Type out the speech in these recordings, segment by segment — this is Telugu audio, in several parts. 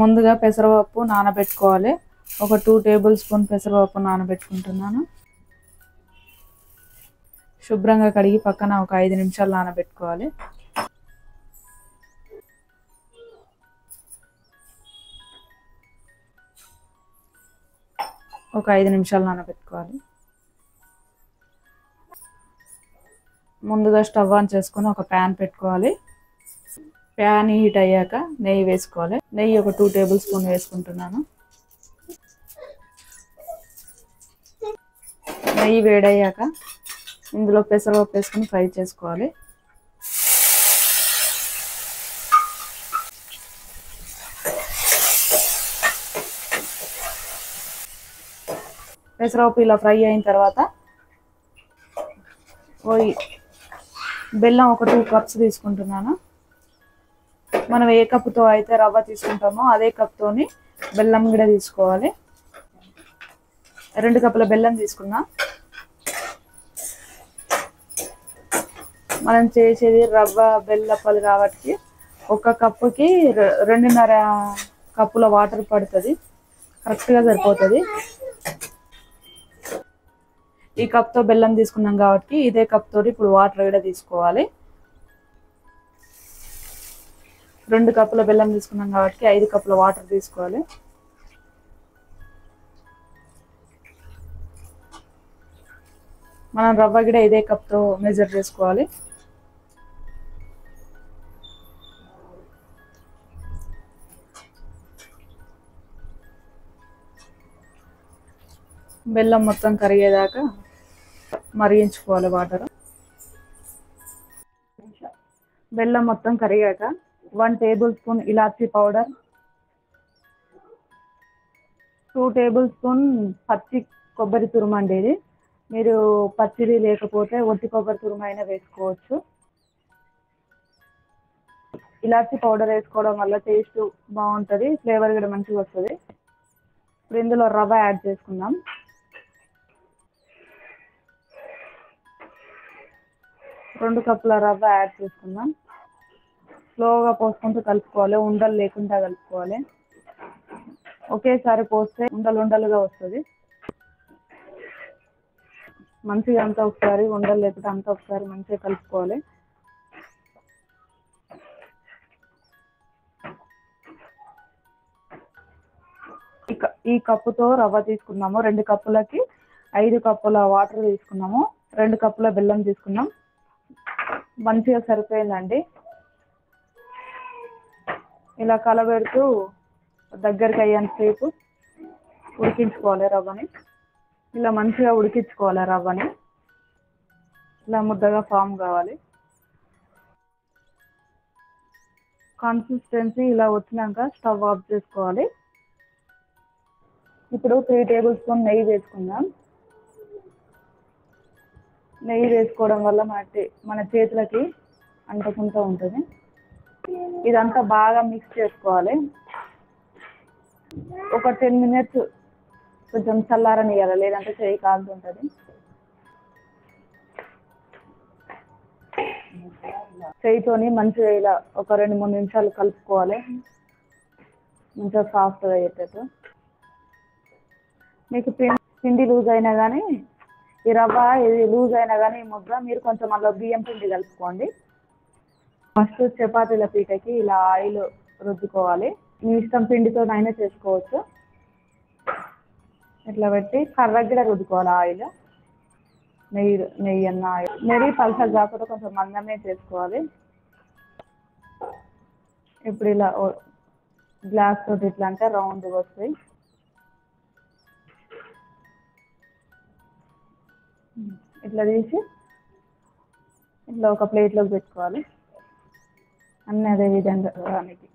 ముందుగా పెసరపప్పు నానబెట్టుకోవాలి. ఒక 2 టేబుల్ స్పూన్ పెసరపప్పు నానబెట్టుకుంటున్నాను. శుభ్రంగా కడిగి పక్కన ఒక 5 నిమిషాలు నానబెట్టుకోవాలి. ఒక 5 నిమిషాలు నానబెట్టుకోవాలి. ముందుగా స్టవ్ ఆన్ చేసుకొని ఒక ప్యాన్ పెట్టుకోవాలి. ప్యాన్ హీట్ అయ్యాక నెయ్యి వేసుకోవాలి. నెయ్యి ఒక 2 టేబుల్ స్పూన్ వేసుకుంటున్నాను. నెయ్యి వేడయ్యాక ఇందులో పెసరపప్పు వేసుకొని ఫ్రై చేసుకోవాలి. పెసరపప్పు ఇలా ఫ్రై అయిన తర్వాత బెల్లం ఒక 2 కప్స్ తీసుకుంటున్నాను. మనం ఏ కప్పుతో అయితే రవ్వ తీసుకుంటామో అదే కప్తోని బెల్లం కూడా తీసుకోవాలి. 2 కప్పుల బెల్లం తీసుకున్నా. మనం చేసేది రవ్వ బెల్లపది కాబట్టి ఒక కప్పుకి 2.5 కప్పుల వాటర్ పడుతుంది. కరెక్ట్గా సరిపోతుంది. ఈ కప్తో బెల్లం తీసుకున్నాం కాబట్టి ఇదే కప్ తోటి ఇప్పుడు వాటర్ కూడా తీసుకోవాలి. 2 కప్పుల బెల్లం తీసుకున్నాం కాబట్టి 5 కప్పుల వాటర్ తీసుకోవాలి. మనం రవ్వ కూడా ఇదే కప్తో మెజర్ చేసుకోవాలి. బెల్లం మొత్తం కరిగేదాకా మరిగించుకోవాలి వాటర్. బెల్లం మొత్తం కరిగాక 1 టేబుల్ స్పూన్ ఇలాచీ పౌడర్, 2 టేబుల్ స్పూన్ పచ్చి కొబ్బరి తురుమండి. ఇది మీరు పచ్చిది లేకపోతే ఒట్టి కొబ్బరి తురుము అయినా వేసుకోవచ్చు. ఇలాచీ పౌడర్ వేసుకోవడం వల్ల టేస్ట్ బాగుంటుంది, ఫ్లేవర్ కూడా మంచిగా వస్తుంది. ఇప్పుడు ఇందులో రవ్వ యాడ్ చేసుకుందాం. 2 కప్పుల రవ్వ యాడ్ చేసుకుందాం. స్లోగా పోసుకుంటూ కలుపుకోవాలి, ఉండలు లేకుండా కలుపుకోవాలి. ఒకేసారి పోస్తే ఉండలు ఉండలుగా వస్తుంది. మంచిగా అంతా ఒకసారి ఉండలు లేకుండా అంతా ఒకసారి మంచిగా కలుపుకోవాలి. ఈ కప్పుతో రవ్వ తీసుకున్నాము. 2 కప్పులకి 5 కప్పుల వాటర్ తీసుకున్నాము. 2 కప్పుల బెల్లం తీసుకున్నాం. మంచిగా సరిపోయిందండి. ఇలా కలబెడుతూ దగ్గరికి అయ్యేంతసేపు ఉడికించుకోవాలి రవ్వని. ఇలా మంచిగా ఉడికించుకోవాలి రవ్వని. ఇలా ముద్దగా ఫామ్ కావాలి. కన్సిస్టెన్సీ ఇలా వచ్చినాక స్టవ్ ఆఫ్ చేసుకోవాలి. ఇప్పుడు 3 టేబుల్ స్పూన్ నెయ్యి వేసుకుందాం. నెయ్యి వేసుకోవడం వల్ల మన చేతులకి అంటుకుంటూ ఉంటుంది. ఇదంతా బాగా మిక్స్ చేసుకోవాలి. ఒక 10 మినిట్స్ కొంచెం చల్లారనియాలి, లేదంటే చేయి కాలుతుంటుంది. చేయితోని మంచిగా ఇలా ఒక 2-3 నిమిషాలు కలుపుకోవాలి, మంచిగా సాఫ్ట్గా అయ్యేటట్టు. మీకు పిండి లూజ్ అయినా కానీ, ఈ రవ్వ ఇది లూజ్ అయినా కానీ ముద్ద మీరు కొంచెం అందులో బియ్యం పిండి కలుపుకోండి. ఫస్ట్ చపాతీల పీటకి ఇలా ఆయిల్ రుద్దుకోవాలి. మీ ఇష్టం పిండితోనైనా చేసుకోవచ్చు. ఇట్లా పెట్టి కర్రకి కూడా రుద్దుకోవాలి ఆయిల్. నెయ్యి అన్న ఆయిల్ మరి పల్సగా కాకుండా కొంచెం మందమే చేసుకోవాలి. ఇప్పుడు ఇలా గ్లాస్ తోటి ఇట్లా అంటే రౌండ్గా వస్తాయి. ఇట్లా తీసి ఇట్లా ఒక ప్లేట్లోకి పెట్టుకోవాలి. అన్నీ అదే విధంగా దానికి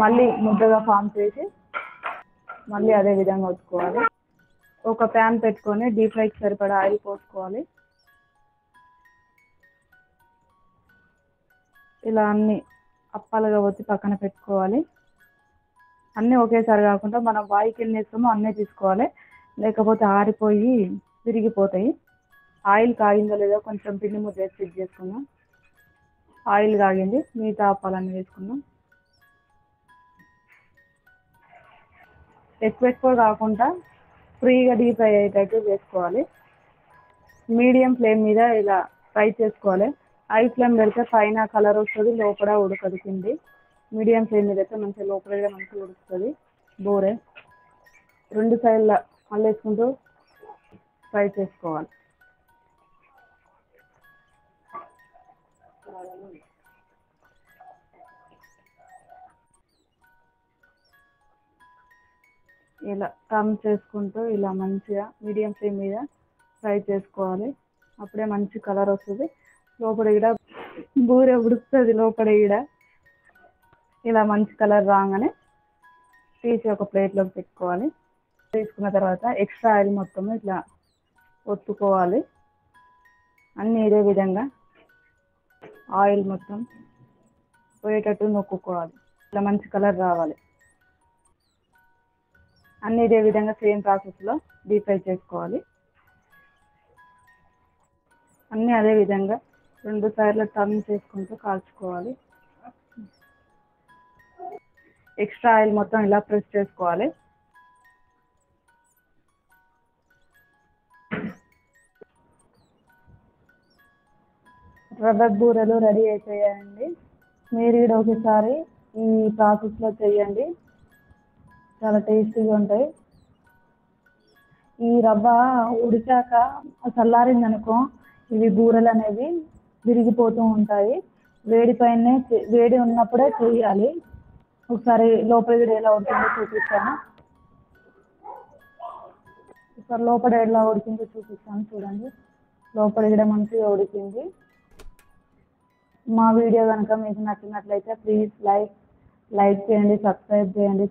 మళ్ళీ ముద్దగా ఫామ్ చేసి మళ్ళీ అదే విధంగా ఒత్తుకోవాలి. ఒక ప్యాన్ పెట్టుకొని డీప్ ఫ్రైకి సరిపడా ఆయిల్ పోసుకోవాలి. ఇలా అన్ని అప్పాలుగా ఒత్తి పక్కన పెట్టుకోవాలి. అన్నీ ఒకేసారి కాకుండా మనం వాయికి ఎన్ని వేస్తామో అన్నీ తీసుకోవాలి, లేకపోతే ఆరిపోయి విరిగిపోతాయి. ఆయిల్ కాగిందో లేదో కొంచెం పిండి ముద్ద వేసి చెక్ చేసుకుందాం. ఆయిల్ కాగింది, మిగతా అప్పాలన్నీ వేసుకుందాం. ఎక్కువ కాకుండా ఫ్రీగా డీప్ ఫ్రై అయ్యేటట్టు వేసుకోవాలి. మీడియం ఫ్లేమ్ మీద ఇలా ఫ్రై చేసుకోవాలి. హై ఫ్లేమ్ పెడితే పైన కలర్ వస్తుంది, లోపల ఉడకదు పిండి. మీడియం ఫ్లేమ్ మీద అయితే మంచిగా లోపల మంచిగా ఉడుకుతుంది బూరె. 2 సైడ్ల మళ్ళీ వేసుకుంటూ ఫ్రై చేసుకోవాలి. ఇలా టర్న్ చేసుకుంటూ ఇలా మంచిగా మీడియం ఫ్లేమ్ మీద ఫ్రై చేసుకోవాలి. అప్పుడే మంచి కలర్ వస్తుంది, లోపల కూడా బూరె ఉడుకుతుంది. లోపల కూడా ఇలా మంచి కలర్ రాగానే తీసి ఒక ప్లేట్లోకి పెట్టుకోవాలి. తీసుకున్న తర్వాత ఎక్స్ట్రా ఆయిల్ మొత్తం ఇట్లా ఒత్తుకోవాలి. అన్నీ ఇదే విధంగా ఆయిల్ మొత్తం పోయేటట్టు నొక్కుకోవాలి. ఇట్లా మంచి కలర్ రావాలి. అన్నీ ఇదే విధంగా సేమ్ ప్రాసెస్లో డీప్ ఫ్రై చేసుకోవాలి. అన్నీ అదే విధంగా 2 సార్లు టర్న్ చేసుకుంటూ కాల్చుకోవాలి. ఎక్స్ట్రా ఆయిల్ మొత్తం ఇలా ప్రెస్ చేసుకోవాలి. రవ్వ బూరెలు రెడీ అయిపోయాయండి. మీరు కూడా ఒకసారి ఈ ప్రాసెస్లో చేయండి, చాలా టేస్టీగా ఉంటాయి. ఈ రవ్వ ఉడికాక చల్లారిందనుకో ఇవి బూరెలు అనేవి విరిగిపోతూ ఉంటాయి. వేడి ఉన్నప్పుడే చేయాలి. ఒకసారి లోపల కూడా ఎలా ఉడికిందో చూపిస్తాను. ఒకసారి లోపల ఎలా ఉడికిందో చూపిస్తాను చూడండి. లోపల కూడా మంచిగా ఉడికింది. మా వీడియో కనుక మీకు నచ్చినట్లయితే ప్లీజ్ లైక్ చేయండి, సబ్స్క్రైబ్ చేయండి.